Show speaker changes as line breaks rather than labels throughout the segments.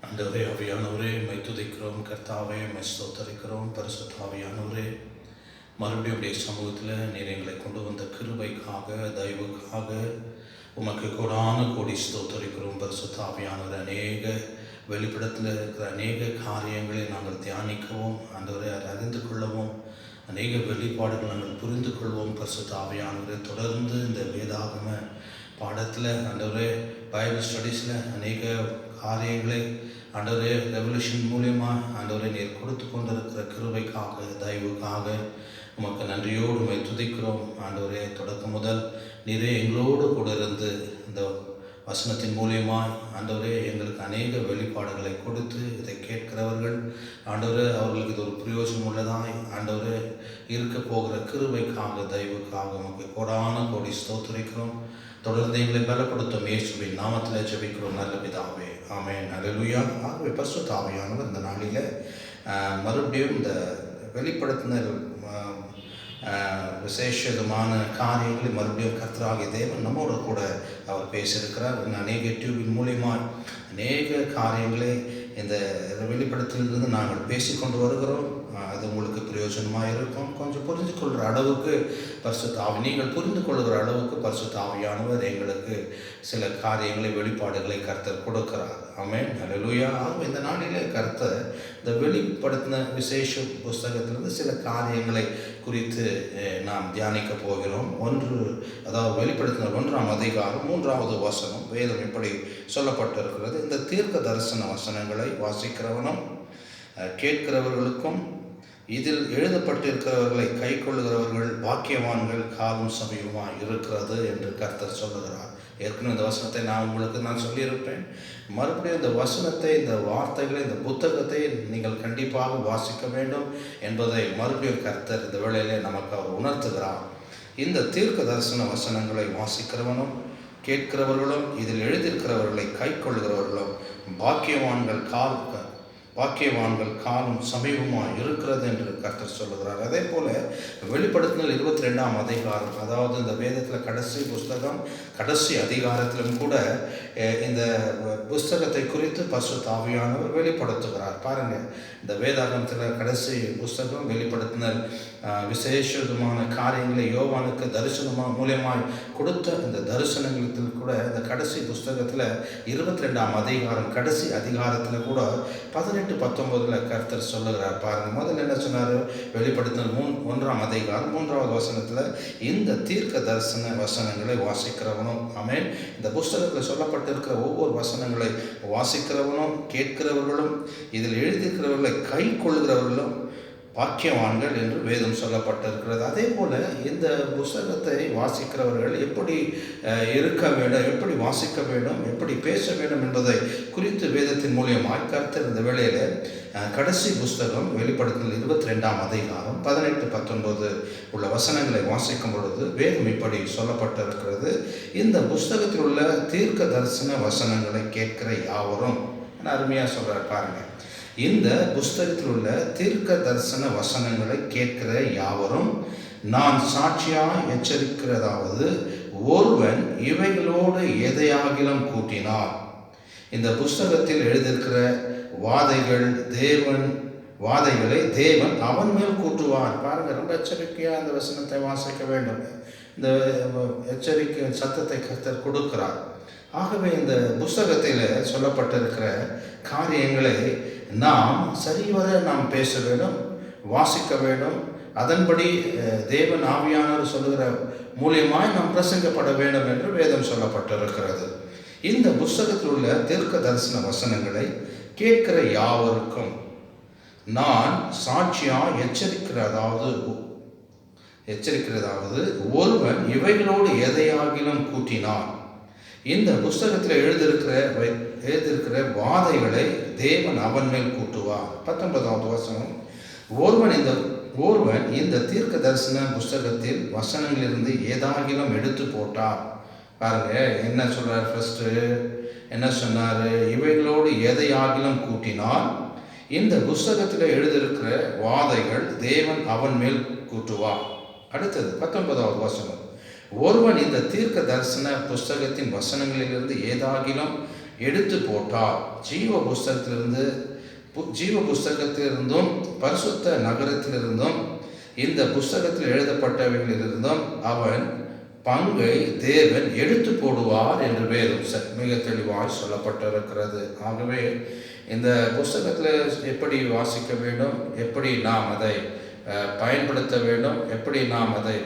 ஆண்டவரே, ஆவியானவரே, உம்மை துதிக்கிறோம். கர்த்தாவே, உம்மை ஸ்தோத்தரிக்கிறோம். பரிசுத்த ஆவியானவரே, மறுபடியும் உடைய சமூகத்தில் நீர் எங்களை கொண்டு வந்த கிருபைக்காக, தயவுக்காக உமக்கு கோடான கோடி ஸ்தோத்தரிக்கிறோம். பரிசுத்த ஆவியானவரே, அநேக வெளிப்படத்தில் இருக்கிற அநேக காரியங்களை நாங்கள் தியானிக்கவும், ஆண்டவரை அறிந்து கொள்ளவும், அநேக வெளிப்பாடுகள் நாங்கள் புரிந்து கொள்வோம். பரிசுத்த ஆவியானவரை தொடர்ந்து இந்த வேதாகம பாடத்தில், ஆண்டவரே, பைபிள் ஸ்டடீஸில் அநேக காரியங்களை ஆண்டவரே ரெவல்யூஷன் மூலியமாக ஆண்டவரை நீர் கொடுத்து கொண்டிருக்கிற கிருபைக்காக, தயவுக்காக உமக்கு நன்றியோடு உம்மை துதிக்கிறோம். ஆண்டவரே, தொடக்கம் முதல் நீரே எங்களோடு கூட இருந்து இந்த வசனத்தின் மூலியமாய் ஆண்டவரே எங்களுக்கு அநேக வெளிப்பாடுகளை கொடுத்து இதை கேட்கிறவர்கள் ஆண்டவரே அவர்களுக்கு இது ஒரு பிரயோஜனம் உள்ளதாய் ஆண்டவரே இருக்க போகிற கிருபைக்காக, தயவுக்காக உமக்கு கோடான கோடி ஸ்தோத்திரிக்கிறோம். தொடர்ந்து எங்களை பலப்படுத்தும் இயேசுவின் நாமத்தில் ஜெபிக்கிறோம் நல்ல பிதாவே, ஆமென், அல்லேலூயா. ஆகவே பரிசுத்த ஆவியானவர் இந்த நாளில் மறுபடியும் இந்த வெளிப்படுத்தின விசேஷமான காரியங்களை மறுபடியும் கர்த்தராகிய தேவன் நம்மோட கூட அவர் பேசியிருக்கிறார். அநேக டியூபின் மூலியமாக அநேக காரியங்களை இந்த வெளிப்படுத்திலிருந்து நாங்கள் பேசிக்கொண்டு வருகிறோம். அது உங்களுக்கு பிரயோஜனமாக இருக்கும். கொஞ்சம் புரிந்து கொள்கிற அளவுக்கு பரிசுத்த ஆவி, நீங்கள் புரிந்து கொள்கிற அளவுக்கு பரிசுத்த ஆவியானவர் எங்களுக்கு சில காரியங்களை, வெளிப்பாடுகளை கர்த்தர் கொடுக்கிறார். ஆமென், அல்லேலூயா. ஆகும் இந்த நாளிலே கர்த்தர் இந்த வெளிப்படுத்தின விசேஷ புஸ்தகத்திலிருந்து சில காரியங்களை குறித்து நாம் தியானிக்க போகிறோம். அதாவது வெளிப்படுத்தின 1ஆம் அதிகாரம் 3வது வசனம் வேதம் இப்படி சொல்லப்பட்டிருக்கிறது: இந்த தீர்க்க தரிசன வசனங்களை வாசிக்கிறவனும் கேட்கிறவர்களுக்கும் இதில் எழுதப்பட்டிருக்கிறவர்களை கை கொள்ளுகிறவர்கள் பாக்கியவான்கள், காலும் சமயமாக இருக்கிறது என்று கர்த்தர் சொல்லுகிறார். ஏற்கனவே இந்த வசனத்தை நான் சொல்லியிருப்பேன். மறுபடியும் இந்த வசனத்தை, இந்த வார்த்தைகளை, இந்த புத்தகத்தை நீங்கள் கண்டிப்பாக வாசிக்க வேண்டும் என்பதை மறுபடியும் கர்த்தர் இந்த வேளையிலே நமக்கு அவர் உணர்த்துகிறார். இந்த தீர்க்க தரிசன வசனங்களை வாசிக்கிறவனும் கேட்கிறவர்களும் இதில் எழுதியிருக்கிறவர்களை கை கொள்ளுகிறவர்களும் பாக்கியவான்கள் காலம் சமீபமாக இருக்கிறது என்று கர்த்தர் சொல்லுகிறார். அதே போல வெளிப்படுத்தினல் 22ஆம் அதிகாரம், அதாவது இந்த வேதத்தில் கடைசி புஸ்தகம், கடைசி அதிகாரத்திலும் கூட இந்த புஸ்தகத்தை குறித்து பரிசுத்த ஆவியானவர் வெளிப்படுத்துகிறார். பாருங்கள், இந்த வேதாகமத்தில் கடைசி புஸ்தகம் வெளிப்படுத்தினல் விசேஷமான காரியங்களை யோவானுக்கு தரிசனமாக மூலியமாய் கொடுத்த இந்த தரிசனத்தில் கூட இந்த கடைசி புஸ்தகத்தில் 22ஆம் அதிகாரம் கடைசி அதிகாரத்தில் கூட 18-19 கர்த்தர் சொல்லுகிறார். பாருங்கள், முதல்ல என்ன சொன்னார்? வெளிப்படுத்தினல் 1ஆம் அதிகாரம் 3வது வசனத்தில் இந்த தீர்க்க தரிசன வசனங்களை வாசிக்கிறவனும், ஆமென், இந்த புஸ்தகத்தில் சொல்லப்பட்டிருக்கிற ஒவ்வொரு வசனங்களை வாசிக்கிறவனும் கேட்கிறவர்களும் இதில் எழுதியிருக்கிறவர்களை கை கொள்கிறவர்களும் பாக்கியவான்கள் என்று வேதம் சொல்லப்பட்டிருக்கிறது. அதே போல் இந்த புஸ்தகத்தை வாசிக்கிறவர்கள் எப்படி இருக்க வேண்டும், எப்படி வாசிக்க வேண்டும், எப்படி பேச வேண்டும் என்பதை குறித்து வேதத்தின் மூலியமாக கர்த்தர் இந்த வேளையில் கடைசி புஸ்தகம் வெளிப்படுத்தினல் 22ஆம் அதிகாரம் 18-19 உள்ள வசனங்களை வாசிக்கும் பொழுது வேதம் இப்படி சொல்லப்பட்டிருக்கிறது: இந்த புஸ்தகத்தில் உள்ள தீர்க்க தரிசன வசனங்களை கேட்கிற யாவரும், அருமையாக சொல்கிறார் பாருங்கள், இந்த புஸ்தகத்தில் உள்ள தீர்க்க தரிசன வசனங்களை கேட்கிற யாவரும் நான் சாட்சியாக எச்சரிக்கிறதாவது, ஒருவன் இவைகளோடு எதையாகிலும் கூட்டினார், இந்த புஸ்தகத்தில் எழுதியிருக்கிற வாதைகளை தேவன் அவன் மேல் கூட்டுவார். பாருங்கள், ரொம்ப எச்சரிக்கையாக அந்த வசனத்தை வாசிக்க வேண்டும். இந்த எச்சரிக்கை சத்தத்தை கர்த்தர் கொடுக்கிறார். ஆகவே இந்த புஸ்தகத்தில் சொல்லப்பட்டிருக்கிற காரியங்களை நாம் சரிவர நாம் பேச வேண்டும், வாசிக்க வேண்டும். அதன்படி தேவன் ஆவியானவர் சொல்லுகிற மூலியமாய் நாம் பிரசங்கப்பட வேண்டும் என்று வேதம் சொல்லப்பட்டிருக்கிறது. இந்த புஸ்தகத்தில் உள்ள தீர்க்க தரிசன வசனங்களை கேட்கிற யாவருக்கும் நான் சாட்சியாக எச்சரிக்கிறதாவது, ஒருவன் இவைகளோடு எதையாகிலும் கூட்டினான், இந்த புஸ்தகத்தில் எழுதியிருக்கிற வாதைகளை தேவன் அவன் மேல் கூட்டுவார். 19வது வசனம்: ஒருவன் இந்த தீர்க்க தரிசன புஸ்தகத்தில் வசனங்களிலிருந்து ஏதாகிலும் எடுத்து போட்டார். பாருங்க, என்ன சொல்றார்? ஃபர்ஸ்ட் என்ன சொன்னார்? இவைகளோடு எதையாகிலும் கூட்டினால் இந்த புஸ்தகத்தில் எழுதியிருக்கிற வாதைகள் தேவன் அவன் மேல் கூட்டுவார். அடுத்தது 19வது வசனம்: ஒருவன் இந்த தீர்க்க தரிசன புஸ்தகத்தின் வசனங்களிலிருந்து ஏதாகிலும் எடுத்து போட்டார். ஜீவ புஸ்தகத்திலிருந்தும் பரிசுத்த நகரத்திலிருந்தும் இந்த புஸ்தகத்தில் எழுதப்பட்டவைகளிலிருந்தும் அவன் பங்கை தேவன் எடுத்து போடுவார் என்று வேதம் மிக தெளிவாய் சொல்லப்பட்டிருக்கிறது. ஆகவே இந்த புஸ்தகத்தில் எப்படி வாசிக்க வேண்டும், எப்படி நாம் அதை பயன்படுத்த வேண்டும், எப்படி நாம் அதை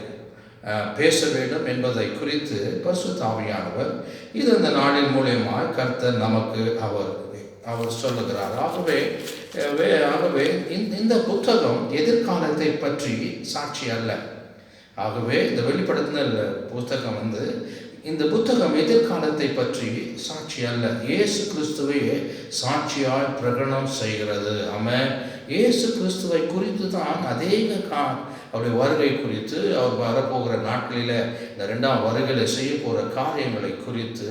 பேச வேண்டும் என்பதை குறித்து பரிசுத்த ஆவியானவர் இது இந்த நாளின் மூலியமாய் கர்த்தர் நமக்கு அவர் சொல்லுகிறார். ஆகவே இந்த புத்தகம் எதிர்காலத்தை பற்றி சாட்சி அல்ல. ஆகவே இந்த வெளிப்படுத்தின புத்தகம் இந்த புத்தகம் எதிர்காலத்தை பற்றி சாட்சி அல்ல, இயேசு கிறிஸ்துவையே சாட்சியாய் பிரகடனம் செய்கிறது. ஆமென். இயேசு கிறிஸ்துவை குறித்து தான் அவருடைய வருகை குறித்து, அவர் வரப்போகிற நாட்களில் இந்த 2ஆம் வருகையில் செய்ய போகிற காரியங்களை குறித்து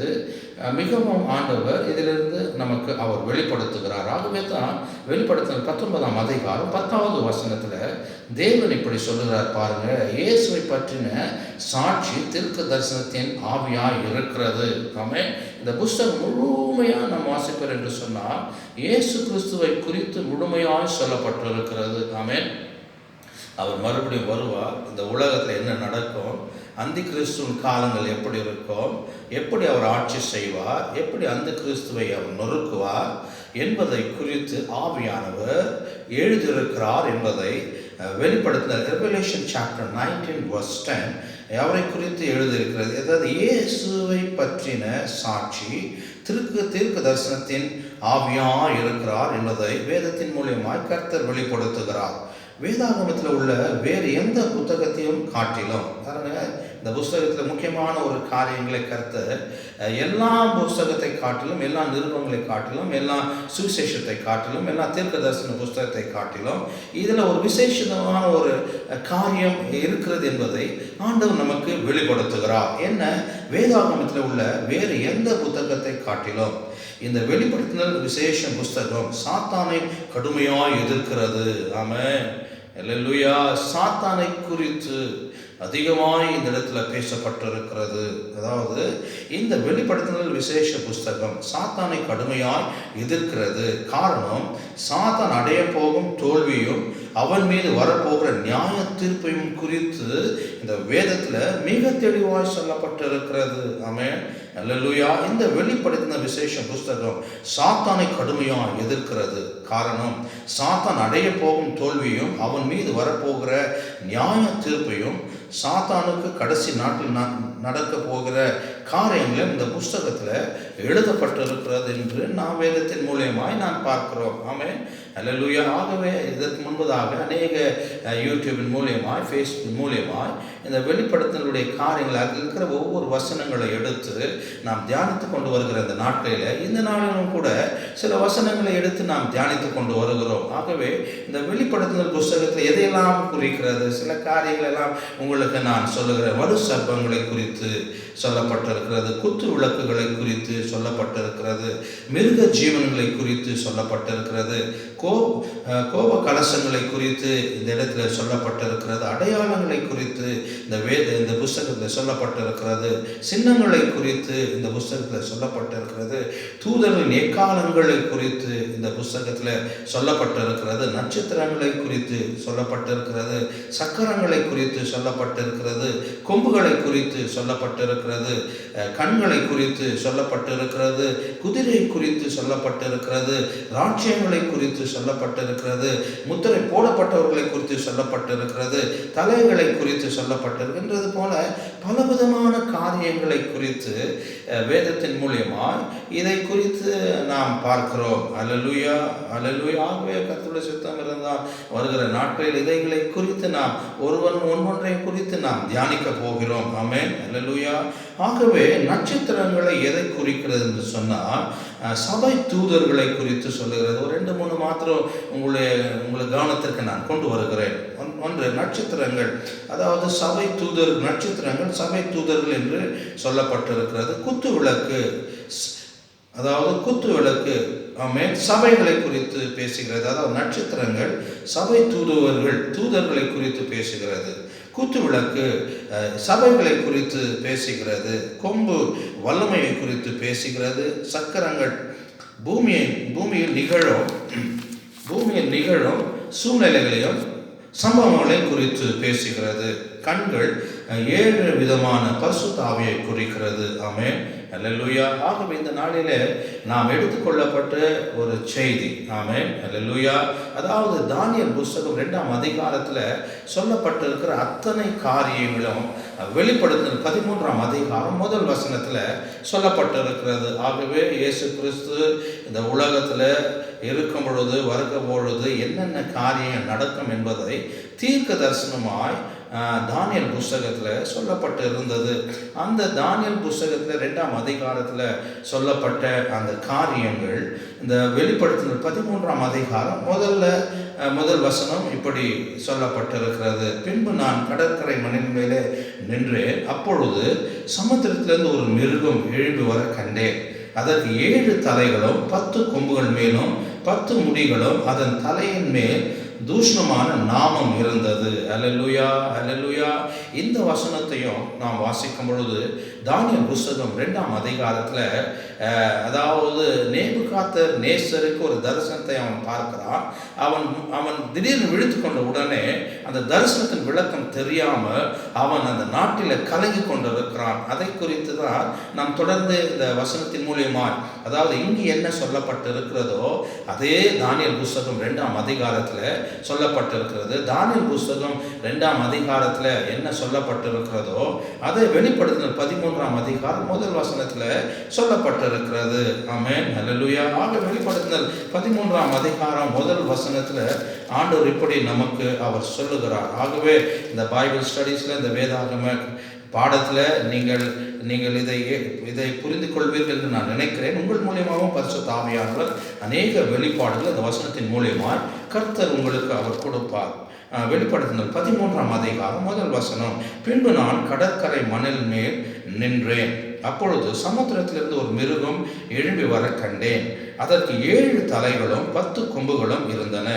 மிகவும் ஆண்டவர் இதிலிருந்து நமக்கு அவர் வெளிப்படுத்துகிறார். ஆகவே தான் வெளிப்படுத்தின 19ஆம் அதிகாரம் 10வது வசனத்தில் தேவன் இப்படி சொல்லுகிறார் பாருங்க, இயேசுவை பற்றின சாட்சி தீர்க்க தரிசனத்தின் ஆவியாய் இருக்கிறது. ஆமென். இந்த புஸ்தகம் முழுமையாக நாம் வாசிப்பர் என்று சொன்னால் இயேசு கிறிஸ்துவை குறித்து முழுமையாய் சொல்லப்பட்டிருக்கிறது. ஆமென். அவர் மறுபடியும் வருவார், இந்த உலகத்தில் என்ன நடக்கும், அந்தி கிறிஸ்துவின் காலங்கள் எப்படி இருக்கும், எப்படி அவர் ஆட்சி செய்வார், எப்படி அந்த கிறிஸ்துவை அவர் நொறுக்குவார் என்பதை குறித்து ஆவியானவர் எழுதியிருக்கிறார் என்பதை வெளிப்படுத்தின ரெவலேஷன் சாப்டர் 19:10 அவரை குறித்து எழுதியிருக்கிறது. அதாவது இயேசுவை பற்றின சாட்சி தீர்க்க தரிசனத்தின் ஆவியாய் இருக்கிறார் என்பதை வேதத்தின் மூலியமாய் கர்த்தர் வெளிப்படுத்துகிறார். வேதாகமத்தில் உள்ள வேறு எந்த புத்தகத்தையும் காட்டிலும் இந்த புஸ்தகத்தில் முக்கியமான ஒரு காரியங்களை கர்த்தர் எல்லா புஸ்தகத்தை காட்டிலும், எல்லா நிருபங்களை காட்டிலும், எல்லா சுவிசேஷத்தை காட்டிலும், எல்லா தீர்க்க தரிசன புஸ்தகத்தை காட்டிலும் இதில் ஒரு விசேஷமான ஒரு காரியம் இருக்கிறது என்பதை ஆண்டவர் நமக்கு வெளிப்படுத்துகிறார். என்ன? வேதாகமத்தில் உள்ள வேறு எந்த புத்தகத்தை காட்டிலும் இந்த வெளிப்படுத்தின விசேஷ புஸ்தகம் சாத்தானை கடுமையாய் எதிர்க்கிறது. ஆமென். அல்லேலூயா. சாத்தானை குறித்து அதிகமாய் இந்த இடத்துல பேசப்பட்டிருக்கிறது. அதாவது இந்த வெளிப்படுத்தின விசேஷ புஸ்தகம் சாத்தானை கடுமையாய் எதிர்க்கிறது. காரணம், சாத்தான் அடைய போகும் தோல்வியும் அவன் மீது வரப்போகிற நியாய தீர்ப்பையும் குறித்து இந்த வேதத்தில் மிக தெளிவாய் சொல்லப்பட்டிருக்கிறது. ஆமென். அல்லேலூயா. இந்த வெளிப்படுத்தின விசேஷ புஸ்தகம் சாத்தானை கடுமையாய் எதிர்க்கிறது. காரணம், சாத்தான் அடைய போகும் தோல்வியும் அவன் மீது வரப்போகிற நியாய தீர்ப்பையும் சாத்தானுக்கு கடைசி நாட்டில் நடக்க போகிற காரியங்கள் இந்த புஸ்தகத்தில் எழுதப்பட்டிருக்கிறது என்று நாம் வேதத்தின் மூலியமாய் நான் பார்க்கிறோம். ஆமென். அல்லேலூயா. ஆகவே இதற்கு முன்பதாக அநேக யூடியூபின் மூலியமாய், ஃபேஸ்புக் மூலியமாய் இந்த வெளிப்படுத்தலுடைய காரியங்கள் அதில் இருக்கிற ஒவ்வொரு வசனங்களை எடுத்து நாம் தியானித்து கொண்டு வருகிற இந்த நாட்களில் இந்த நாளிலும் கூட சில வசனங்களை எடுத்து நாம் தியானித்து கொண்டு வருகிறோம். ஆகவே இந்த வெளிப்படுத்துதல் புஸ்தகத்தில் எதையெல்லாம் குறிக்கிறது, சில காரியங்கள் எல்லாம் உங்களுக்கு நான் சொல்லுகிறேன். வலு சர்ப்பங்களை குறித்து சொல்லப்பட்டிருக்கிறது, குத்து விளக்குகளை குறித்து சொல்லப்பட்டிருக்கிறது, மிருக ஜீவன்களை குறித்து சொல்லப்பட்டிருக்கிறது, கோப கலசங்களை குறித்து இந்த இடத்துல சொல்லப்பட்டிருக்கிறது, அடையாளங்களை குறித்து இந்த புஸ்தகத்தில் சொல்லப்பட்டிருக்கிறது, சின்னங்களை குறித்து இந்த புஸ்தகத்தில் சொல்லப்பட்டிருக்கிறது, தூதர்களின் எக்காலங்களை குறித்து இந்த புஸ்தகத்தில் சொல்லப்பட்டிருக்கிறது, நட்சத்திரங்களை குறித்து சொல்லப்பட்டிருக்கிறது, சக்கரங்களை குறித்து சொல்லப்பட்டிருக்கிறது, கொம்புகளை குறித்து சொல்லப்பட்டிருக்கிறது, கண்களை குறித்து சொல்லப்பட்டிருக்கிறது, குதிரை குறித்து சொல்லப்பட்டிருக்கிறது, ராஜ்யங்களை குறித்து சொல்லப்பட்டிருக்கிறது, முத்திரை போடப்பட்டவர்களை குறித்து சொல்லப்பட்டிருக்கிறது, தலைகளை குறித்து சொல்லப்பட்டிருக்கின்றது போல பலவிதமான காரியங்களை குறித்து வேதத்தின் மூலியமாக இதை குறித்து நாம் பார்க்கிறோம். அல்லேலூயா. அல்லேலூயா. ஆகவே கர்த்தருடைய சித்தம் இருந்தால் வருகிற நாட்களில் இதைகளை குறித்து நாம் ஒவ்வொன்றை குறித்து நாம் தியானிக்க போகிறோம். ஆமென். அல்லேலூயா. ஆகவே நட்சத்திரங்களை எதை குறிக்கிறது என்று சொன்னால் சபை தூதர்களை குறித்து சொல்லுகிறது. ஒரு 2-3 மாத்திரம் உங்களுடைய கவனத்திற்கு நான் கொண்டு வருகிறேன். ஒன்று, நட்சத்திரங்கள், அதாவது சபை தூதர், நட்சத்திரங்கள் சபை தூதர்கள் என்று சொல்லப்பட்டிருக்கிறது. குத்து விளக்கு, அதாவது குத்து விளக்கு ஆமென், சபைகளை குறித்து பேசுகிறது. அதாவது நட்சத்திரங்கள் சபை தூதர்களை குறித்து பேசுகிறது. குத்து விளக்கு சபைகளை குறித்து பேசுகிறது. கொம்பு வல்லமையை குறித்து பேசுகிறது. சக்கரங்கள் பூமியில் நிகழும் சூழ்நிலைகளையும் சம்பவங்களையும் குறித்து பேசுகிறது. கண்கள் 7 விதமான பரிசுத்த ஆவியை குறிக்கிறது. ஆமென், அல்லேலூயா. ஆகவே இந்த நாளிலே நாம் எடுத்துக்கொள்ளப்பட்ட ஒரு செய்தி. ஆமென், அல்லேலூயா. அதாவது தானியேல் புஸ்தகம் 2ஆம் அதிகாரத்தில் சொல்லப்பட்டிருக்கிற அத்தனை காரியங்களும் வெளிப்படுத்தல் 13ஆம் அதிகாரம் 1 வசனத்தில் சொல்லப்பட்டிருக்கிறது. ஆகவே இயேசு கிறிஸ்து இந்த உலகத்தில் இருக்கும் பொழுது வருகிற பொழுது என்னென்ன காரியம் நடக்கும் என்பதை தீர்க்க தரிசனமாய் தானியேல் புஸ்தகத்தில் சொல்லப்பட்டு இருந்தது. அந்த தானியேல் புஸ்தகத்தில் 2ஆம் அதிகாரத்தில் சொல்லப்பட்ட அந்த காரியங்கள் இந்த வெளிப்படுத்தின 13ஆம் அதிகாரம் முதல் வசனம் இப்படி சொல்லப்பட்டிருக்கிறது. பின்பு நான் கடற்கரை மணலின் மேலே நின்றேன். அப்பொழுது சமுத்திரத்திலிருந்து ஒரு மிருகம் எழும்பி வர கண்டேன். அதற்கு 7 தலைகளும் 10 கொம்புகள் மேலும் 10 முடிகளும் அதன் தலையின் மேல் தூஷணமான நாமம் இருந்தது. அல்லேலூயா, அல்லேலூயா. இந்த வசனத்தையும் நாம் வாசிக்கும் பொழுது தானியேல் புஸ்தகம் 2ஆம் அதிகாரத்தில் அதாவது நேபுகாத்நேசர் நேசருக்கு ஒரு தரிசனத்தை அவன் பார்க்கிறான். அவன் திடீர்னு விழித்து கொண்ட உடனே அந்த தரிசனத்தின் விளக்கம் தெரியாமல் அவன் அந்த நாட்டில் கலங்கி கொண்டிருக்கிறான். அதை குறித்து தான் நாம் தொடர்ந்து இந்த வசனத்தின் மூலியமாய், அதாவது இங்கு என்ன சொல்லப்பட்டிருக்கிறதோ அதே தானியேல் புஸ்தகம் 2ஆம் அதிகாரத்தில் சொல்லப்பட்டிருக்கிறது. தானியேல் புஸ்தகம் 2ஆம் அதிகாரத்தில் என்ன சொல்லப்பட்டிருக்கிறதோ அதை வெளிப்படுத்தின 13ஆம் அதிகாரம் 1 வசனத்தில் சொல்லப்பட்டிருக்கிறது. ஆமென், அல்லேலூயா. ஆக வெளிப்படுத்தின 13ஆம் அதிகாரம் 1 வசனத்தில் ஆண்டவர் இப்படி நமக்கு அவர் சொல்லுகிறார். ஆகவே இந்த பைபிள் ஸ்டடீஸில் இந்த வேதாகம பாடத்தில் நீங்கள் இதை புரிந்து கொள்வீர்கள் என்று நான் நினைக்கிறேன். உங்கள் மூலியமாகவும் பரிசுத்த ஆவியானவர் அநேக வெளிப்பாடுகள் இந்த வசனத்தின் மூலியமாய் கர்த்தர் உங்களுக்கு அவர் கொடுப்பார். வெளிப்படுத்தின 13ஆம் அதிகாரம் 1 வசனம். பின்பு நான் கடற்கரை மணல் மேல் நின்றேன். அப்பொழுது சமுத்திரத்திலிருந்து ஒரு மிருகம் எழும்பி வர கண்டேன். அதற்கு 7 தலைகளும் 10 கொம்புகளும் இருந்தன.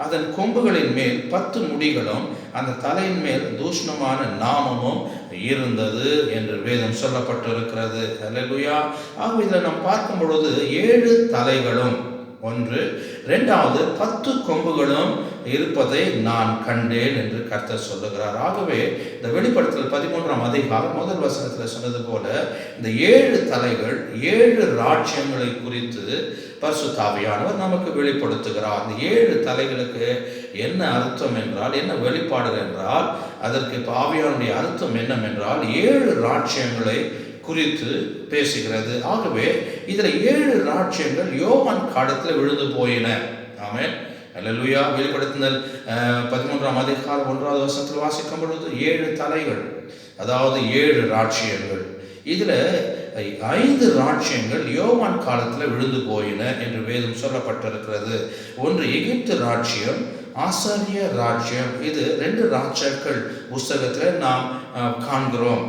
அதன் கொம்புகளின் மேல் 10 முடிகளும் அந்த தலையின் மேல் தூஷணமான நாமமும் இருந்தது என்று வேதம் சொல்லப்பட்டிருக்கிறது. அல்லேலூயா. ஆகவே இதில் நாம் பார்க்கும் பொழுது 7 தலைகளும் ஒன்று, 2வது 10 கொம்புகளும் இருப்பதை நான் கண்டேன் என்று கர்த்தர் சொல்லுகிறார். ஆகவே இந்த வெளிப்படுத்தல் 13ஆம் அதிகாரம் 1 வசனத்தில் சொன்னது போல இந்த 7 தலைகள் 7 ராஜ்யங்களை குறித்து பரிசுத்த ஆவியானவர் நமக்கு வெளிப்படுத்துகிறார். இந்த 7 தலைகளுக்கு என்ன அர்த்தம் என்றால், என்ன வெளிப்பாடுகள் என்றால், அதற்கு ஆவியானுடைய அர்த்தம் என்னவென்றால் 7 ராஜ்யங்களை குறித்து பேசுகிறது. ஆகவே இதில் 7 ராஜ்யங்கள் யோவான் காலத்தில் விழுந்து போயின. ஆமென், அல்லேலூயா. வெளிப்படுத்தினல் 13ஆம் அதிகாரம் 1வது வசனத்தில் வாசிக்கும் பொழுது 7 தலைகள், அதாவது 7 ராஜ்யங்கள். இதில் 5 ராஜ்யங்கள் யோவான் காலத்தில் விழுந்து போயின என்று வேதம் சொல்லப்பட்டிருக்கிறது. ஒன்று எகிப்து ராஜ்யம், ஆசாரிய ராஜ்யம். இது 2 ராஜாக்கள் புஸ்தகத்தில் நாம் காண்கிறோம்.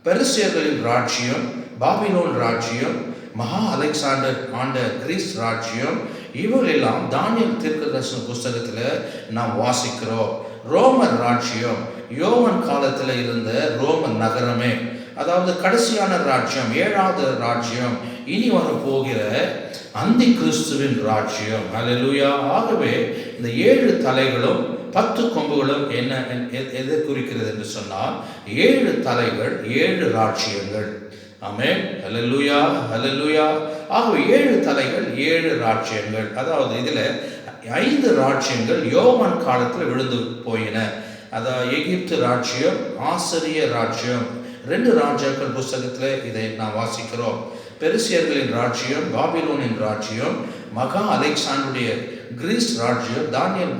பெருசியர்களின் ராஜ்யம், பாபிலோன் ராஜ்யம், மகா அலெக்சாண்டர் ஆண்ட கிரீஸ் ராஜ்யம், இவர்களெல்லாம் தானியேல் தீர்க்கதரிசன புஸ்தகத்தில் நாம் வாசிக்கிறோம். ரோமர் ராஜ்யம், யோவான் காலத்தில் இருந்த ரோமன் நகரமே, அதாவது கடைசியான ராஜ்யம், 7வது ராஜ்யம், இனி வர போகிற அந்தி கிறிஸ்துவின் ராஜ்யம். அல்லேலூயா. ஆகவே இந்த 7 தலைகளும் 10 கொம்புகளும் என்ன எதை குறிக்கிறது என்று சொன்னால் 7 தலைகள் 7 ராஜ்யங்கள். ஆமென், அல்லேலூயா, அல்லேலூயா. ஆகவே 7 தலைகள் 7 ராஜ்யங்கள். அதாவது இதில் 5 ராஜ்யங்கள் யோவான் காலத்தில் விழுந்து போயின. அதாவது எகிப்து ராஜ்யம், ஆசிரிய ராஜ்யம். 2 ராஜாக்கள் புஸ்தகத்தில் இதை நாம் வாசிக்கிறோம். பெருசியர்களின் ராஜ்யம், பாபிலோனின் ராஜ்யம், மகா அலெக்சாண்டருடைய கிரீஸ் ராஜ்யம் தானியேல்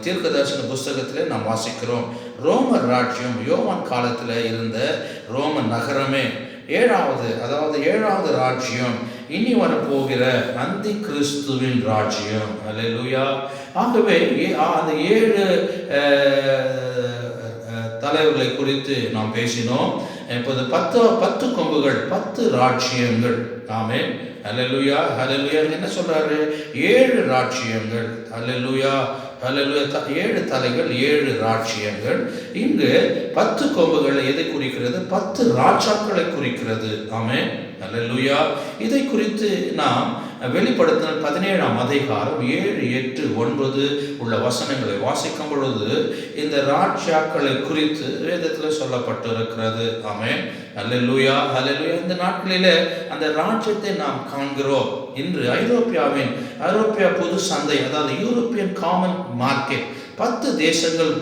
தீர்க்கதரிசன புஸ்தகத்தில் நாம் வாசிக்கிறோம். ரோமர் ராஜ்யம், யோவான் காலத்தில் இருந்த ரோமன் நகரமே. 7வது ராஜ்யம், இனி வரப்போகிற அந்தி கிறிஸ்துவின் ராஜ்யம். அல்லேலூயா. ஆகவே அந்த 7 தலைவர்களை குறித்து நாம் பேசினோம். இப்போது 10 கொம்புகள் 10 ராஜ்யங்கள். ஆமென், அல்லேலூயா, அல்லேலூயா. என்ன சொல்றாரு? 7 ராஜ்யங்கள். அல்லேலூயா, அல்லேலூயா. 7 தலைகள், 7 ராஜ்யங்கள். இங்கு 10 கொம்புகள் எதை குறிக்கிறது? 10 ராஜாக்களை குறிக்கிறது. ஆமென், அல்லேலூயா. இதை குறித்து நாம் வெளிப்படுத்தின 17ஆம் அதிகாரம் 7, 8, 9 உள்ள வசனங்களை வாசிக்கும் பொழுது இந்த ராஜ்யாக்களை குறித்து வேதத்தில் சொல்லப்பட்டிருக்கிறது. ஆமென், அல்லேலூயா, அல்லேலூயா. இந்த நாட்களிலே அந்த ராஜ்யத்தை நாம் காண்கிறோம். இன்று ஐரோப்பியா பொது சந்தை, அதாவது யூரோப்பியன் காமன் மார்க்கெட், 10 தேசங்கள்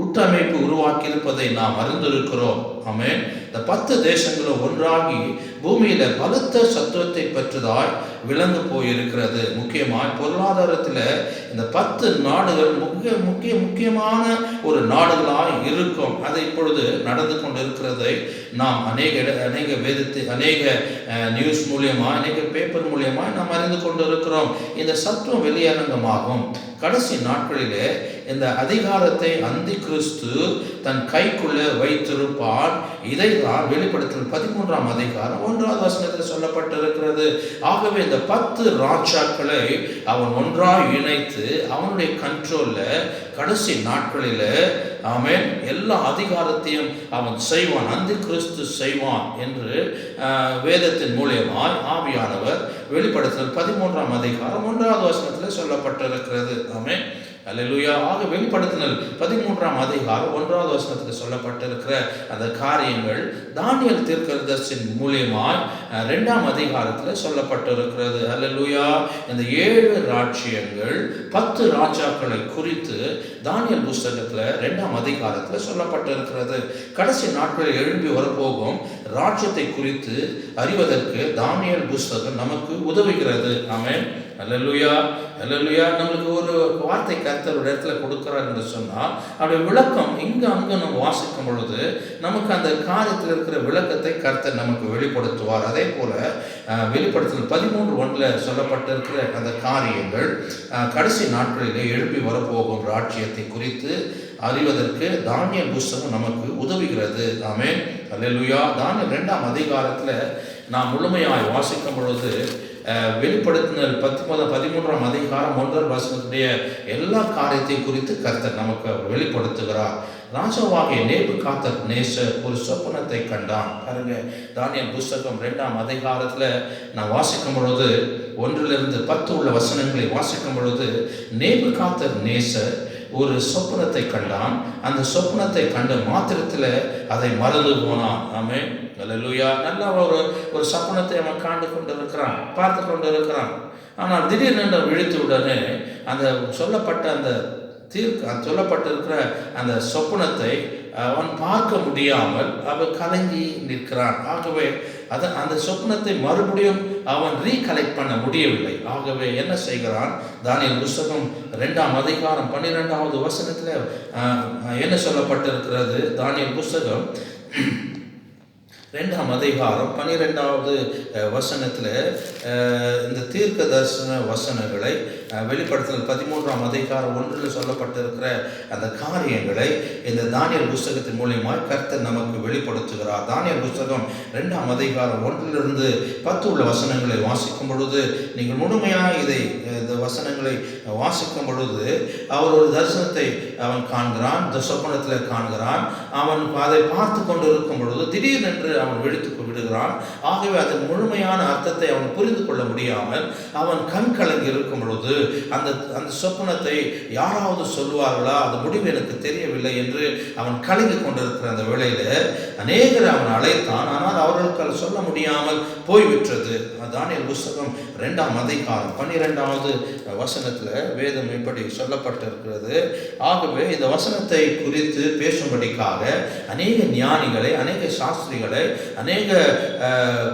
உட்டமைப்பு உருவாக்கி இருப்பதை நாம் அறிந்திருக்கிறோம். ஆமென். இந்த 10 தேசங்களும் ஒன்றாகி பூமியில பலத்த சத்துவத்தை பெற்றதாய் விளங்கு போயிருக்கிறது. முக்கியமாய் பொருளாதாரத்தில் இந்த 10 நாடுகள் முக்கியமான ஒரு நாடுகளாய் இருக்கும். அது இப்பொழுது நடந்து கொண்டிருக்கிறதை நாம் அநேக வேதத்தை, அநேக நியூஸ் மூலியமாக, அநேக பேப்பர் மூலியமாக நாம் அறிந்து கொண்டிருக்கிறோம். இந்த சத்துவம் வெளியரங்கமாகும். கடைசி நாட்களிலே இந்த அதிகாரத்தை அந்தி கிறிஸ்து தன் கைக்குள்ள வைத்திருப்பான். இதைதான் வெளிப்படுத்தல் 13ஆம் அதிகாரம் 1வது வசனத்தில் சொல்லப்பட்டிருக்கிறது. ஆகவே இந்த 10 ராஜாக்களை அவன் ஒன்றாய் இணைத்து அவனுடைய கண்ட்ரோல்ல கடைசி நாட்களில் ஆமென் எல்லா அதிகாரத்தையும் அவன் செய்வான், அந்தி கிறிஸ்து செய்வான் என்று வேதத்தின் மூலியமாய் ஆவியானவர் வெளிப்படுத்தல் 13ஆம் அதிகாரம் 1வது வசனத்தில் சொல்லப்பட்டிருக்கிறது. ஆமென், அல்லேலூயா. ஆக வெளிப்படுத்தினல் 13ஆம் அதிகாரம் 1வது வசனத்தில் சொல்லப்பட்டிருக்கிற அந்த காரியங்கள் தானியேல் தீர்க்கதரிசியின் மூலியமாய் 2ஆம் அதிகாரத்தில் சொல்லப்பட்டிருக்கிறது. அல்லேலூயா. இந்த 7 ராஜ்யங்கள் 10 ராஜாக்களை குறித்து தானியேல் புஸ்தகத்தில் 2ஆம் அதிகாரத்தில் சொல்லப்பட்டிருக்கிறது. கடைசி நாட்களில் எழும்பி வரப்போகும் ராஜ்யத்தை குறித்து அறிவதற்கு தானியேல் புஸ்தகம் நமக்கு உதவுகிறது. ஆமென், அல்லேலூயா, அல்லேலூயா. நம்மளுக்கு ஒரு வார்த்தை கர்த்தர் ஒரு இடத்துல கொடுக்கிறார் என்று சொன்னால் அவருடைய விளக்கம் இங்கே அங்கே நம்ம வாசிக்கும் பொழுது நமக்கு அந்த காரியத்தில் இருக்கிற விளக்கத்தை கர்த்தர் நமக்கு வெளிப்படுத்துவார். அதே போல வெளிப்படுத்தல் 13:1 சொல்லப்பட்டிருக்கிற அந்த காரியங்கள் கடைசி நாட்களிலே எழுப்பி வரப்போகும் ராஜ்யத்தை குறித்து அறிவதற்கு தானியேல் புஸ்தகம் நமக்கு உதவுகிறது. ஆமென், அல்லேலூயா. தானியேல் 2ஆம் அதிகாரத்தில் நாம் முழுமையாய் வாசிக்கும் பொழுது வெளிப்படுத்தினல் 13ஆம் அதிகாரம் 1வது வசனத்துடைய எல்லா காரியத்தை குறித்து கர்த்தர் நமக்கு வெளிப்படுத்துகிறார். ராஜாவாகிய நேபுகாத்நேசர் ஒரு சொப்பனத்தை கண்டான். பாருங்க, தானியேல் புஸ்தகம் 2ஆம் அதிகாரத்தில் நான் வாசிக்கும் பொழுது 1லிருந்து 10 உள்ள வசனங்களை வாசிக்கும் பொழுது நேபுகாத்நேசர் ஒரு சொப்பனத்தை கண்டான். அந்த சொப்பனத்தை கண்ட மாத்திரத்தில் அதை மறந்து போனான். ஆமென், அல்லேலூயா. நல்ல ஒரு சொப்பனத்தை அவன் காண்டு கொண்டிருக்கிறான், பார்த்து கொண்டிருக்கிறான். ஆனால் திடீர்னு விழித்து உடனே அந்த சொல்லப்பட்டிருக்கிற அந்த சொப்பனத்தை அவன் பார்க்க முடியாமல் அவன் கலங்கி நிற்கிறான். ஆகவே அந்த சொப்னத்தை மறுபடியும் அவன் ரீகலெக்ட் பண்ண முடியவில்லை. ஆகவே என்ன செய்கிறான்? தானியேல் புஸ்தகம் 2ஆம் அதிகாரம் 12வது வசனத்தில் என்ன சொல்லப்பட்டிருக்கிறது? தானியேல் புஸ்தகம் 2ஆம் அதிகாரம் 12வது வசனத்தில் இந்த தீர்க்க தரிசன வசனங்களை வெளிப்படுத்தல் 13ஆம் அதிகாரம் 1 சொல்லப்பட்டிருக்கிற அந்த காரியங்களை இந்த தானியேல் புஸ்தகத்தின் மூலியமாக கர்த்தர் நமக்கு வெளிப்படுத்துகிறார். தானியேல் புஸ்தகம் 2ஆம் அதிகாரம் 1லிருந்து 10 உள்ள வசனங்களை வாசிக்கும் பொழுது நீங்கள் முழுமையாக இந்த வசனங்களை வாசிக்கும் பொழுது அவர் ஒரு தரிசனத்தை அவன் காண்கிறான், இந்த சொப்பனத்தில் காண்கிறான். அவன் அதை பார்த்து கொண்டு இருக்கும் பொழுது திடீரென்று அவன் விழித்து விடுகிறான். ஆகவே அதன் முழுமையான அர்த்தத்தை அவன் புரிந்து கொள்ள முடியாமல் அவன் கண் கலங்கி இருக்கும் பொழுது அந்த சொப்பனத்தை யாராவது சொல்லுவார்களா, அந்த முடிவு எனக்கு தெரியவில்லை என்று அவன் கலங்கி கொண்டிருக்கிற அந்த வேளையில அநேகரை அவன் அழைத்தான். ஆனால் அவர்களுக்கு சொல்ல முடியாமல் போய்விட்டது. தானியேல் புஸ்தகம் 2ஆம் அதிகாரம் 12வது வசனத்தில் வேதம் இப்படி சொல்லப்பட்டிருக்கிறது. ஆகவே இந்த வசனத்தை குறித்து பேசும்படிக்காக அநேக ஞானிகளை, அநேக சாஸ்திரிகளை, அநேக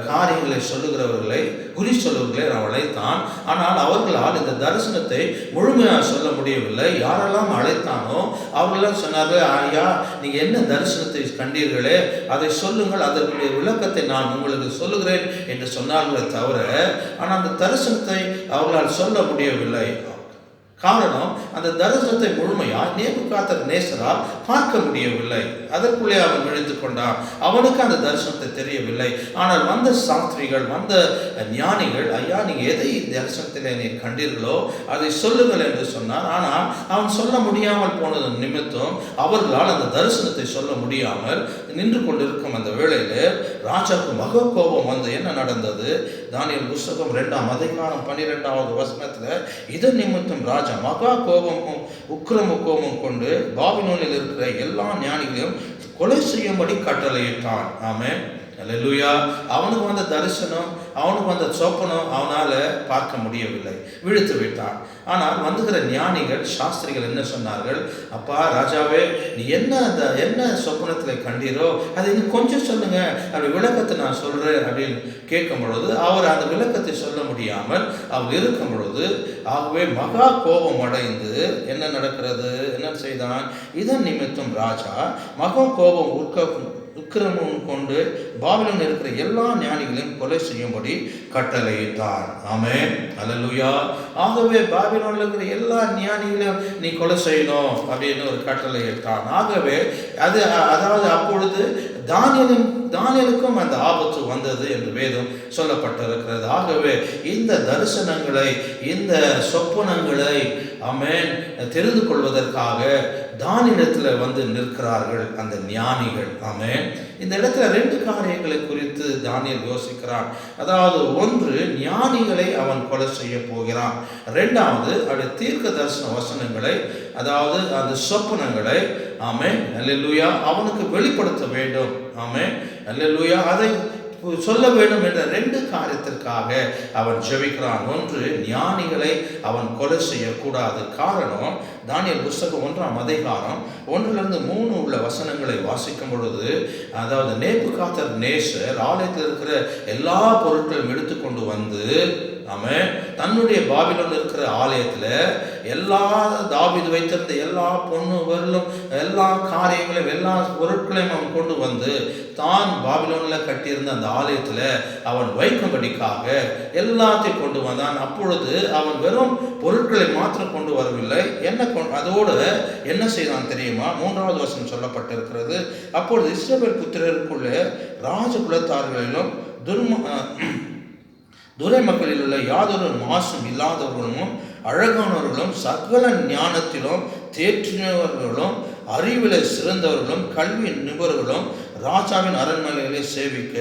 காரியங்களை சொல்லுகிறவர்களை, குறி சொல்லுவர்களை அழைத்தான். ஆனால் அவர்களால் இந்த தரிசனத்தை முழுமையாக சொல்ல முடியவில்லை. யாரெல்லாம் அழைத்தானோ அவர்களெல்லாம் சொன்னார்கள், ஐயா நீங்கள் என்ன தரிசனத்தை கண்டீர்களே அதை சொல்லுங்கள், அதற்குரிய விளக்கத்தை நான் உங்களுக்கு சொல்லுகிறேன் என்று சொன்னார்களே தவிர, ஆனால் அந்த தரிசனத்தை அவர்களால் சொல்ல முடியவில்லை. காரணம், அந்த தரிசனத்தை முழுமையாய் நேபுகாத்நேசர் நேசரால் பார்க்க முடியவில்லை. அதற்குள்ளே அவன் விழித்து கொண்டான். அவனுக்கு அந்த தரிசனத்தை தெரியவில்லை. ஆனால் வந்த சாஸ்திரிகள், வந்த ஞானிகள், ஐயா நீங்க எதை தரிசனத்திலே நீர் கண்டீர்களோ அதை சொல்லுங்கள் என்று சொன்னார். ஆனால் அவன் சொல்ல முடியாமல் போனது நிமித்தம் அவர்களால் அந்த தரிசனத்தை சொல்ல முடியாமல் நின்று கொண்டிருக்கும் அந்த வேளையிலே ராஜாவுக்கு மகா கோபம் வந்து என்ன நடந்தது? தானியேல் புஸ்தகம் 2ஆம் அதிகாரம் 12வது வசனத்துல, இதன் நிமித்தம் ராஜா மகா கோபமும் உக்கிரம கோபம் கொண்டு பாபிலோனில் இருக்கிற எல்லா ஞானிகளையும் கொலை செய்யும்படி கட்டளையிட்டான். ஆமென், அல்லேலூயா. அவனுக்கு வந்த தரிசனம், அவனுக்கு வந்த சொப்பனம் அவனால் பார்க்க முடியவில்லை, விழித்து விட்டான். ஆனால் வந்துகிற ஞானிகள், சாஸ்திரிகள் என்ன சொன்னார்கள்? அப்பா ராஜாவே, நீ என்ன சொப்பனத்தில் கண்டீரோ அதை இன்னும் கொஞ்சம் சொல்லுங்க, அப்படி விளக்கத்தை நான் சொல்றேன் அப்படின்னு கேட்கும் பொழுது அவர் அந்த விளக்கத்தை சொல்ல முடியாமல் அவர் இருக்கும் பொழுது, ஆகவே மகா கோபம் அடைந்து என்ன நடக்கிறது, என்ன செய்தான்? இதன் நிமித்தம் ராஜா மகா கோபம் உக்கிரமும் கொண்டு பாபிலோனில் இருக்கிற எல்லா ஞானிகளையும் கொலை செய்யும்படி கட்டளையிட்டான். ஆமென், அல்லேலூயா. ஆகவே பாபிலோனில் இருக்கிற எல்லா ஞானிகளையும் நீ கொலை செய்யணும் அப்படின்னு ஒரு கட்டளையிட்டான். ஆகவே அதாவது அப்பொழுது தானியேலுக்கும் அந்த ஆபத்து வந்தது என்று வேதம் சொல்லப்பட்டிருக்கிறது. ஆகவே இந்த தரிசனங்களை, இந்த சொப்பனங்களை ஆமென் தெரிந்து கொள்வதற்காக தானியேலிடத்தில் வந்து நிற்கிறார்கள் அந்த ஞானிகள். ஆமென். இந்த இடத்துல 2 காரியங்களை குறித்து தானியேல் யோசிக்கிறான். அதாவது ஒன்று, ஞானிகளை அவன் கொலை செய்ய போகிறான். 2வது, அவருடைய தீர்க்க தரிசன வசனங்களை, அதாவது அந்த சொப்பனங்களை ஆமென் அல்லேலூயா அவனுக்கு வெளிப்படுத்த வேண்டும். ஆமென் அல்லேலூயா அதை சொல்ல வேண்டும் என்ற 2 காரியத்திற்காக அவன் ஜெபிக்கிறான். ஒன்று, ஞானிகளை அவன் கொலை செய்யக்கூடாது. காரணம், தானியேல் புஸ்தகம் 1ஆம் அதிகாரம் 1-3 உள்ள வசனங்களை வாசிக்கும் பொழுது, அதாவது நேபுகாத்நேசர் ஆலயத்தில் இருக்கிற எல்லா பொருட்களையும் எடுத்துக்கொண்டு வந்து ஆமென் தன்னுடைய பாபிலோனில் இருக்கிற ஆலயத்தில் எல்லா தாவீது வைத்திருந்த எல்லா பொண்ணு பொருளும், எல்லா காரியங்களையும், எல்லா பொருட்களையும் அவன் கொண்டு வந்து தான் பாபிலோனில் கட்டியிருந்த அந்த ஆலயத்தில் அவன் வைக்கும்படிக்காக எல்லாத்தையும் கொண்டு வந்தான். அப்பொழுது அவன் வெறும் பொருட்களை மாத்திரம் கொண்டு வரவில்லை, அதோடு என்ன செய்தான் தெரியுமா? 3வது வசனம் சொல்லப்பட்டிருக்கிறது, அப்பொழுது இஸ்ரவேல் புத்திரருக்குள்ளே ராஜகுலத்தார்களிலும் துரை மக்களில் உள்ள யாதொரு மாசும் இல்லாதவர்களும் அழகானவர்களும் சகல ஞானத்திலும் தேற்றினவர்களும் அறிவில சிறந்தவர்களும் கல்வி நிபுணர்களும் ராஜாவின் அரண்மனைகளை சேவிக்க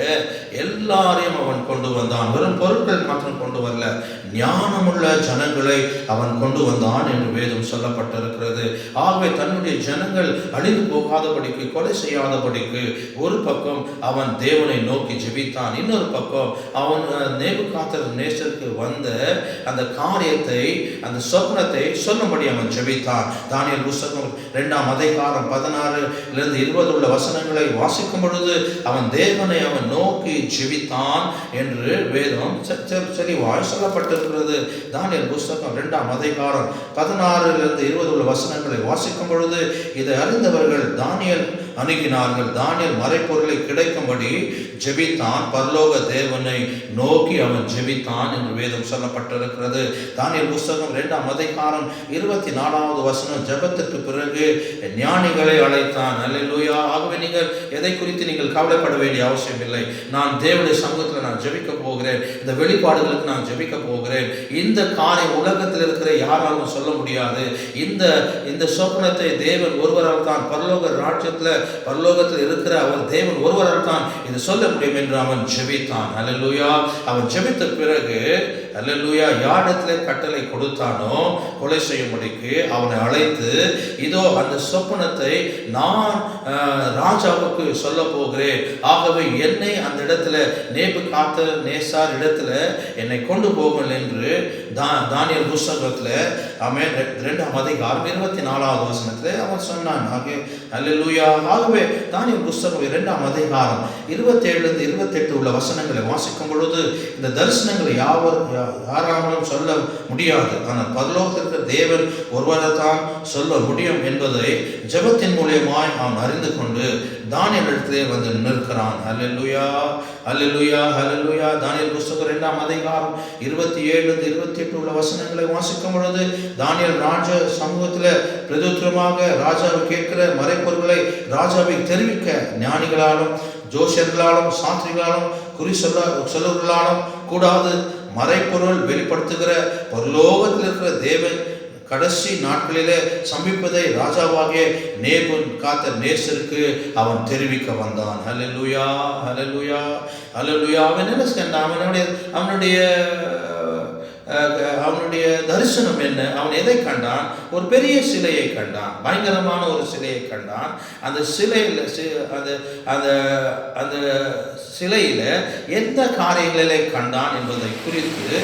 எல்லாரையும் அவன் கொண்டு வந்தான். வெறும் பொருட்கள் மாத்திரம் கொண்டு வரல, ஞானமுள்ள ஜனங்களை அவன் கொண்டு வந்தான் என்று வேதம் சொல்லப்பட்டிருக்கிறது. ஆகவே தன்னுடைய ஜனங்கள் அழிந்து போகாதபடிக்கு, கொலை செய்யாதபடிக்கு ஒரு பக்கம் அவன் தேவனை நோக்கி ஜெபித்தான், இன்னொரு பக்கம் அவன் நேபுகாத்நேசருக்கு வந்த அந்த காரியத்தை, அந்த சொப்னத்தை சொல்லும்படி அவன் ஜெபித்தான். தானியேல் புஸ்தகம் 2ஆம் அதிகாரம் 16-20 உள்ள வசனங்களை வாசிக்கும் பொழுது அவன் தேவனை அவன் நோக்கி ஜெபித்தான் என்று வேதம் தெளிவாய் சொல்லப்பட்டிருக்கிறது. தானியேல் புஸ்தகம் 2ஆம் அதிகாரம் 16-20 உள்ள வசனங்களை வாசிக்கும் பொழுது, இதை அறிந்தவர்கள் தானியேல் அணுகினார்கள். தானியேல் மறைப்பொருளை கிடைக்கும்படி ஜெபித்தான், பரலோக தேவனை நோக்கி அவன் ஜெபித்தான் என்று வேதம் சொல்லப்பட்டிருக்கிறது. தானியேல் புஸ்தகம் 2ஆம் அதிகாரம் 24வது வசனம், ஜெபத்திற்கு பிறகு ஞானிகளை அழைத்தான். அல்லேலூயா. ஆகவே நீங்கள் எதை குறித்து நீங்கள் கவலைப்பட வேண்டிய அவசியம் இல்லை. நான் தேவனுடைய சமூகத்தில் நான் ஜெபிக்க போகிறேன், இந்த வெளிப்பாடுகளுக்கு நான் ஜெபிக்க போகிறேன். இந்த காரியம் உலகத்தில் இருக்கிற யாராலும் சொல்ல முடியாது. இந்த சொப்பனத்தை தேவன் ஒருவரால் தான், பரலோகத்தில் இருக்கிற அவர் தேவன் ஒருவரால் தான் இது சொல்ல முடியும் என்று அவன் ஜெபித்தான். அல்லேலூயா. அவன் ஜெபித்த பிறகு அல்லேலூயா யாரிடத்தில் கட்டளை கொடுத்தானோ கொலை செய்யும்படிக்கு அவனை அழைத்து, இதோ அந்த சொப்பனத்தை நான் ராஜாவுக்கு சொல்ல போகிறேன், ஆகவே என்னை அந்த இடத்துல நேபுகாத்நேசர் இடத்துல என்னை கொண்டு போங்கள் என்று தானியேல் புஸ்தகத்தில் ஆமென் 2ஆம் அதிகாரம் 24வது வசனத்தில் அவன் சொன்னான். அல்லேலூயா. ஆகவே தானியேல் புஸ்தகம் 2ஆம் அதிகாரம் 27-28 உள்ள வசனங்களை வாசிக்கும் பொழுது, இந்த தரிசனங்களை யாராலும் சொல்ல முடியாது, ஆனால் பரலோகத்திற்கு தேவன் ஒருவரை தான் சொல்ல முடியும் என்பதை ஜெபத்தின் மூலியமாய் அவன் அறிந்து கொண்டு தானியேல் இடத்திலே வந்து நிற்கிறான். ஹல்லேலூயா, ஹல்லேலூயா, ஹல்லேலூயா. தானியேல் புஸ்தகம் 2ஆம் அதிகாரம் 27-28 உள்ள வசனங்களை வாசிக்கும் பொழுது, தானியேல் ராஜ சமூகத்தில் பிரதித்திரமாக ராஜாவை கேட்கிற மறைப்பொருள்களை ராஜாவை தெரிவிக்க ஞானிகளாலும் ஜோசியர்களாலும் சாஸ்திரிகளாலும் குறி சொல்லவர்களாலும் கூடாது. மறைப்பொருள் வெளிப்படுத்துகிற பரலோகத்தில் இருக்கிற தேவன் கடைசி நாட்களிலே சம்பிப்பதை ராஜாவாகிய நேபுகாத்நேசருக்கு அவன் தெரிவிக்க வந்தான். ஹல்லேலூயா, ஹல்லேலூயா, ஹல்லேலூயா. அவன் என்ன செஞ்சான்? அவனுடைய தரிசனம் என்ன? அவன் எதை கண்டான்? ஒரு பெரிய சிலையை கண்டான், பயங்கரமான ஒரு சிலையை கண்டான். அந்த சிலையில் அந்த சிலையில எந்த காரியங்களை கண்டான் என்பதை குறித்து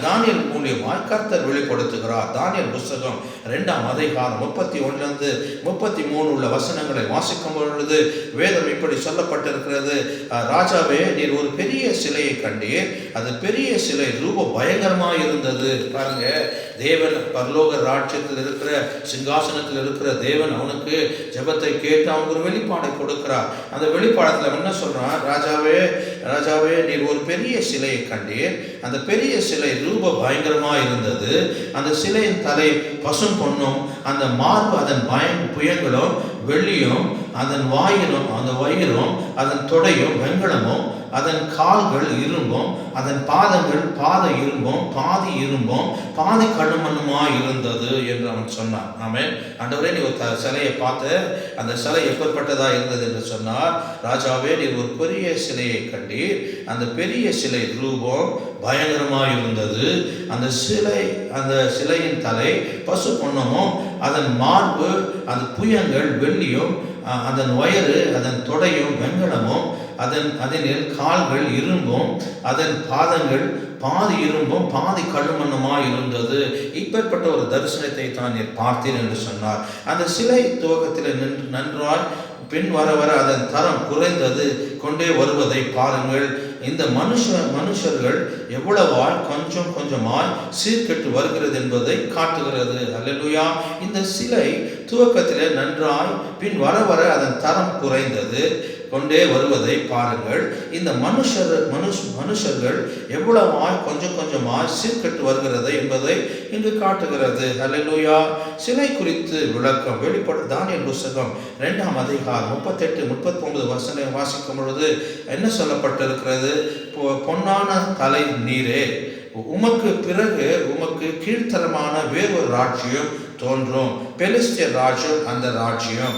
தானியேல் மூலியமாய் கர்த்தர் வெளிப்படுத்துகிறார். தானியேல் புஸ்தகம் 2ஆம் அதிகாரம் 31-33 உள்ள வசனங்களை வாசிக்கும் பொழுது வேதம் இப்படி சொல்லப்பட்டிருக்கிறது. ராஜாவே, நீர் ஒரு பெரிய சிலையை கண்டீர். அது பெரிய சிலை ரூப பயங்கரமாக இருந்தது. பாருங்க, தேவன் பரலோக ராஜ்யத்தில் இருக்கிற சிங்காசனத்தில் இருக்கிற தேவன் அவனுக்கு ஜெபத்தை கேட்டு அவனுக்கு ஒரு வெளிப்பாடை கொடுக்கிறார். அந்த வெளிப்பாடத்தில் என்ன சொல்றான்? ராஜாவே, நீர் ஒரு பெரிய சிலையை கண்டீர். அந்த பெரிய சிலை ரூப பயங்கரமாக இருந்தது. அந்த சிலையின் தலை பசும் பொன்னும், அந்த மார்பு அதன் புயங்களும் வெள்ளியும், அதன் வயிறும் அதன் தொடையும் வெண்கலமும், அதன் கால்கள் இரும்பும், அதன் பாதங்கள் இரும்பும், பாதி இரும்பும் பாதி களிமண்ணுமாய் இருந்தது என்று அவன் சொன்னான். ஆமென். ஆண்டவரே, நீ ஒரு சிலையை பார்த்து அந்த சிலை எப்படிப்பட்டதா இருந்தது என்று சொன்னார். ராஜாவே, நீர் ஒரு பெரிய சிலையை கண்டீர். அந்த பெரிய சிலை ரூபம் பயங்கரமாக இருந்தது. அந்த சிலையின் தலை பசு பொன்னமும், அதன் மார்பு அந்த புயங்கள் வெள்ளியும், அதன் வயிறு அதன் தொடையும் வெண்கலமும், அதனில் கால்கள் இரும்பும், அதன் பாதங்கள் பாதி இரும்பும் பாதி களிமண்ணுமாய் இருந்தது. இப்பேற்பட்ட ஒரு தரிசனத்தை தான் நீர் பார்த்தீர் என்று சொன்னார். அந்த சிலை துவக்கத்தில் நன்றாய் பின் வர அதன் தரம் குறைந்தது கொண்டே வருவதை பாருங்கள். இந்த மனுஷர்கள் எவ்வளவாய் கொஞ்சம் கொஞ்சமாய் சீர்கெட்டு வருகிறது என்பதை காட்டுகிறது. அல்லேலூயா. இந்த சிலை துவக்கத்திலே நன்றாய் பின் வர அதன் தரம் குறைந்தது கொண்டே வருவதை பாருங்கள். இந்த மனுஷர்கள் எவ்வளவாய் கொஞ்சம் கொஞ்சமாய் சீர்கெட்டு வருகிறது என்பதை இங்கு காட்டுகிறது. அல்லேலூயா. சிலை குறித்து விளக்கம் தானியேல் புஸ்தகம் 2ஆம் அதிகாரம் 38-39 வசனம் வாசிக்கும் பொழுது என்ன சொல்லப்பட்டிருக்கிறது? பொன்னான தலை நீரே, உமக்கு பிறகு உமக்கு கீழ்த்தரமான வேறொரு ராஜ்யம் தோன்றும். பெலிஸ்திய ராஜ்யம் அந்த ராஜ்யம்.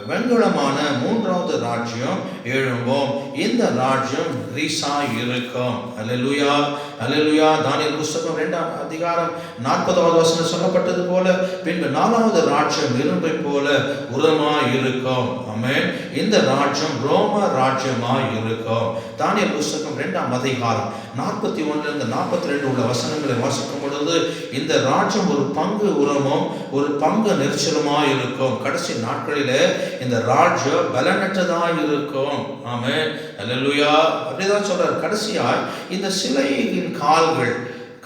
வெண்கலமான 3வது ராஜ்யம் எழும்பும். இந்த ராஜ்யம் கிரீஸாய் இருக்கும். அல்லேலூயா, அல்லேலூயா. தானியேல் புஸ்தகம் 2ஆம் அதிகாரம் 40வது வசனம் சொல்லப்பட்டது போல பின்பு 4வது ராஜ்யம் இரும்பை போல உரமாய் இருக்கும். ஆமென். இந்த ராஜ்யம் ரோம ராஜ்யமாய் இருக்கும். தானியேல் புஸ்தகம் 2ஆம் அதிகாரம் 41-42 உள்ள வசனங்களை வாசிக்கும் பொழுது இந்த ராஜ்யம் ஒரு பங்கு உரமும் ஒரு பங்கு நெரிச்சலுமாய் இருக்கும். கடைசி நாட்களிலே இந்த ராஜ்யம் பலனற்றதாய் இருக்கும். ஆமென். அல்லேலூயா. அப்படிதான் சொல்றார். கடைசியாய் இந்த சிலையின்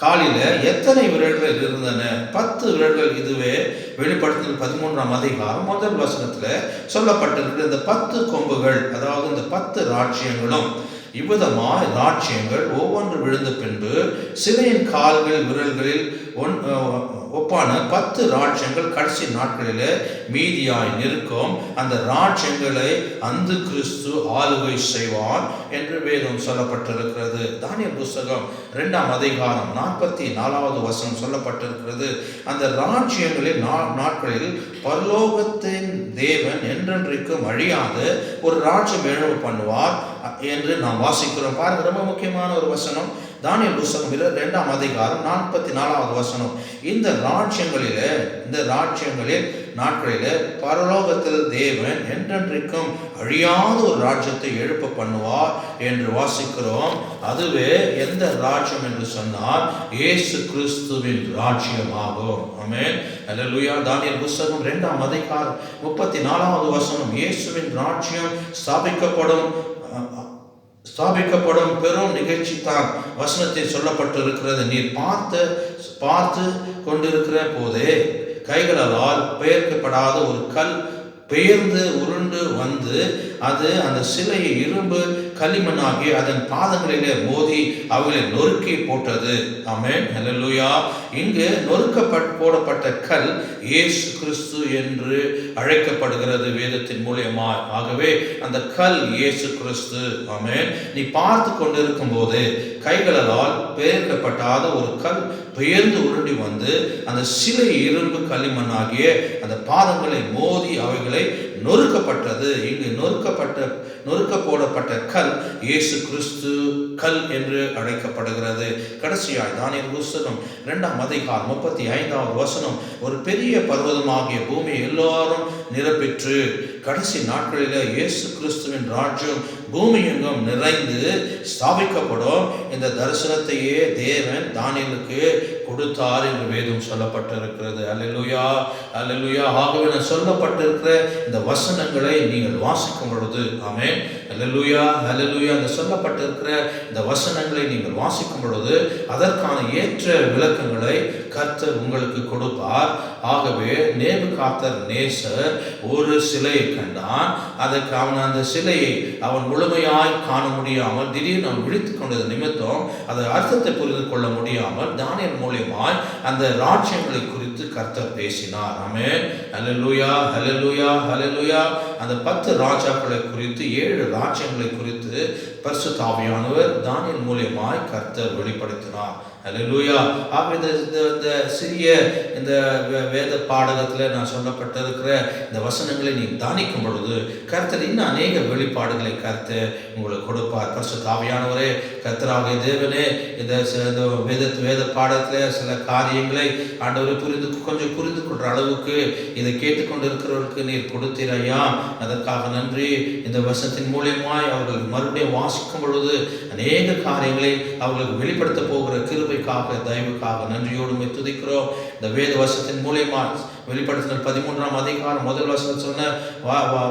காலில எத்தனை விரல்கள் இருந்தன? 10 விரல்கள். இதுவே வெளிப்படுத்தல் 13ஆம் அதிகாரம் 1 வசனத்தில் சொல்லப்பட்டிருக்கிற இந்த 10 கொம்புகள், அதாவது இந்த 10 ராஜ்யங்களும் இவ்விதமாய் ராஜ்யங்கள் ஒவ்வொன்று விழுந்த பின்பு சிலையின் கால்கள் விரல்களில் ஒப்பான 10 ராஜ்யங்கள் கடைசி நாட்களிலே மீதியாய் நிற்கும். அந்த ராஜ்யங்களை அந்த கிறிஸ்து ஆளுகை செய்வார் என்று வேதம் சொல்லப்பட்டிருக்கிறது. தானியேல் புஸ்தகம் 2ஆம் அதிகாரம் 44வது வசனம் சொல்லப்பட்டிருக்கிறது. அந்த ராஜ்யங்களின் நாட்களில் பரலோகத்தின் தேவன் என்றென்றைக்கும் அழியாத ஒரு ராஜ்யம் எழும்ப பண்ணுவார் என்று நாம் வாசிக்கிறோம். பாருங்க, ரொம்ப முக்கியமான ஒரு வசனம். தானியேல் புஸ்தகம் 2ஆம் அதிகாரம் 44வது வசனம். இந்த ராஜ்யங்களில் நாட்களிலே பரலோகத்தில் தேவன் என்றென்றைக்கும் அழியாத ஒரு ராஜ்யத்தை எழுப்ப பண்ணுவார் என்று வாசிக்கிறோம். அதுவே எந்த ராஜ்யம் என்று சொன்னால் இயேசு கிறிஸ்துவின் ராஜ்யமாகும். ஆமென். அல்லேலூயா. தானியேல் புஸ்தகம் 2ஆம் அதிகாரம் 34வது வசனம். இயேசுவின் ராஜ்யம் ஸ்தாபிக்கப்படும் பெரும் நிகழ்ச்சி தான் வசனத்தில் சொல்லப்பட்டிருக்கிறது. நீர் பார்த்து கொண்டிருக்கிற போதே கைகளால் பெயர்க்கப்படாத ஒரு கல் பெயர்ந்து உருண்டு வந்து அது அந்த சிலையை இரும்பு களிமண்ணாகி அதன் பாதங்களிலே மோதி அவைகளை நொறுக்கி போட்டது. ஆமென், ஹல்லேலூயா. இங்கு போடப்பட்ட கல் இயேசு கிறிஸ்து என்று அழைக்கப்படுகிறது வேதத்தின் மூலியமாய். ஆகவே அந்த கல் இயேசு கிறிஸ்து. ஆமென். நீ பார்த்து கொண்டிருக்கும் போது கைகளால் பெயர்க்கப்பட்டாத ஒரு கல் பெயர்ந்து உருண்டி வந்து அந்த சிலை இரும்பு களிமண்ணாகிய அந்த பாதங்களை மோதி அவைகளை நொறுக்கப்பட்டது. இங்கு நொறுக்க போடப்பட்ட கல் இயேசு கிறிஸ்து கல் என்று அழைக்கப்படுகிறது. கடைசியாய் தானியேல் புத்தகம் 2ஆம் அதிகாரம் 35வது வசனம், ஒரு பெரிய பர்வதமாகிய பூமி எல்லாரும் நிரப்பிற்று. கடைசி நாட்களில் இயேசு கிறிஸ்துவின் ராஜ்யம் பூமி எங்கும் நிறைந்து ஸ்தாபிக்கப்படும். இந்த தரிசனத்தையே தேவன் தானியேலுக்கு கொடுத்தார் என்று வேதம் சொல்லப்பட்டிருக்கிறது. அல்லேலூயா, அல்லேலூயா. ஆகவே சொல்லப்பட்டிருக்கிற இந்த வசனங்களை நீங்கள் வாசிக்கும் பொழுது, ஆமென், அல்லேலூயா, அல்லேலூயா, அந்த சொல்லப்பட்டிருக்கிற இந்த வசனங்களை நீங்கள் வாசிக்கும் பொழுது அதற்கான ஏற்ற விளக்கங்களை கர்த்தர் உங்களுக்கு கொடுப்பார். ஆகவே நேபுகாத்நேசர் ஒரு சிலையை கண்டான். அதற்கு அவன் அந்த சிலையை அவன் முழுமையாய் காண முடியாமல் திடீர்னு அவன் விழித்துக் கொண்டது நிமித்தம் அதை அர்த்தத்தை புரிந்து கொள்ள முடியாமல் தானியேல் மூலியமாய் அந்த ராஜ்யங்களை குறித்து கர்த்தர் பேசினார். ஆமென், ஹல்லேலூயா, ஹல்லேலூயா, ஹல்லேலூயா. அந்த 10 ராஜாக்களை குறித்து 7 ராஜ்யங்களை குறித்து பரிசுத்த ஆவியானவர் தானியேல் மூலியமாய் கர்த்தர் வெளிப்படுத்தினார். அல்லேலூயா. ஆக இந்த சிறிய இந்த வேத பாடகத்தில் நான் சொல்லப்பட்டிருக்கிற இந்த வசனங்களை நீ தானிக்கும் பொழுது கர்த்தர் இன்னும் அநேக வெளிப்பாடுகளை கர்த்தர் உங்களுக்கு கொடுப்பார். பரிசுத்த ஆவியானவரே, கர்த்தராகிய தேவனே, இந்த வேத பாடத்தில் சில காரியங்களை ஆண்டவரை கொஞ்சம் புரிந்து கொள்கிற அளவுக்கு இதை கேட்டுக்கொண்டு இருக்கிறவர்களுக்கு நீர் கொடுத்தீரையா, அதற்காக நன்றி. இந்த வசனத்தின் மூலியமாய் அவர்கள் மறுபடியும் வாசிக்கும் பொழுது அநேக காரியங்களை அவர்களுக்கு வெளிப்படுத்த போகிற கிருபைக்காக தயவுக்காக நன்றியோடு துதிக்கிறோம். இந்த வேத வசனத்தின் மூலியமா வெளிப்படுத்தின 13ஆம் அதிகாரம் 1 வசனம் சொன்ன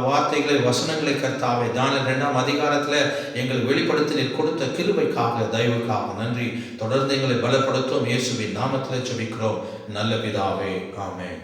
வார்த்தைகளை வசனங்களை கர்த்தாவே தானியேல் 2ஆம் அதிகாரத்தில் எங்கள் வெளிப்படுத்தி கொடுத்த கிருபைக்காக தயவுக்காக நன்றி. தொடர்ந்து எங்களை பலப்படுத்தும். இயேசுவின் நாமத்தில் ஜெபிக்கிறோம் நல்ல பிதாவே, ஆமென்.